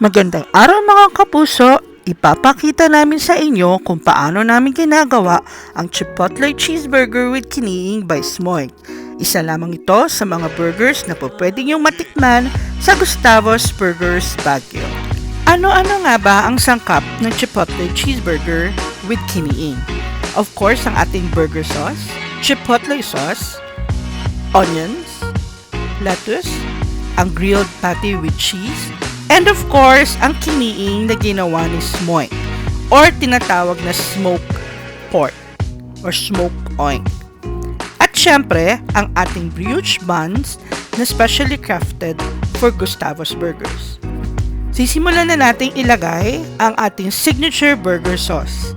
Magandang araw mga kapuso! Ipapakita namin sa inyo kung paano namin ginagawa ang Chipotle Cheeseburger with Kiniing by Smoink. Isa lamang ito sa mga burgers na pwede niyong matikman sa Gustavo's Burgers, Baguio. Ano-ano nga ba ang sangkap ng Chipotle Cheeseburger with Kiniing? Of course, ang ating burger sauce, chipotle sauce, onions, lettuce, ang grilled patty with cheese, and of course, ang kiniing na ginawa ni Smoink or tinatawag na smoked pork or smoked oink. At syempre, ang ating brioche buns na specially crafted for Gustavo's Burgers. Sisimulan na nating ilagay ang ating signature burger sauce.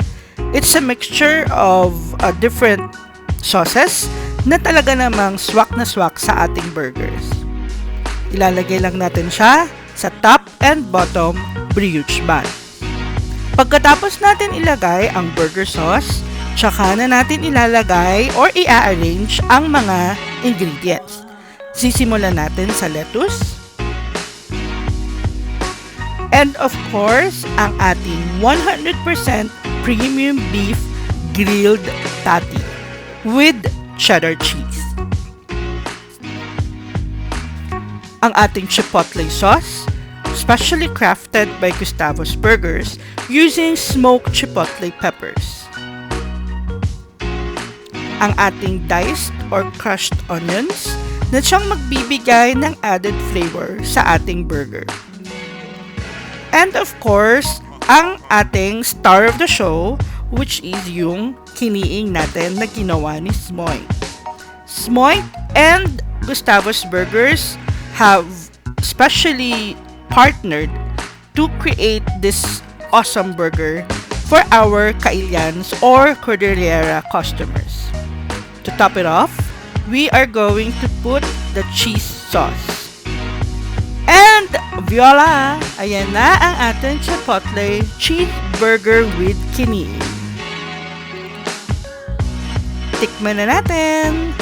It's a mixture of different sauces na talaga namang swak na swak sa ating burgers. Ilalagay lang natin siya sa top and bottom brioche bun. Pagkatapos natin ilagay ang burger sauce, tsaka na natin ilalagay or i-arrange ang mga ingredients. Sisimulan natin sa lettuce. And of course, ang ating 100% premium beef grilled patty with cheddar cheese. Ang ating chipotle sauce, specially crafted by Gustavo's Burgers using smoked chipotle peppers. Ang ating diced or crushed onions na siyang magbibigay ng added flavor sa ating burger. And of course, ang ating star of the show, which is yung kiniing natin na ginawa ni Smoink. Smoink and Gustavo's Burgers have specially partnered to create this awesome burger for our Kailians or Cordillera customers. To top it off, we are going to put the cheese sauce. And voila! Ayan na ang ating Chipotle Cheeseburger with Kiniing. Tikman na natin!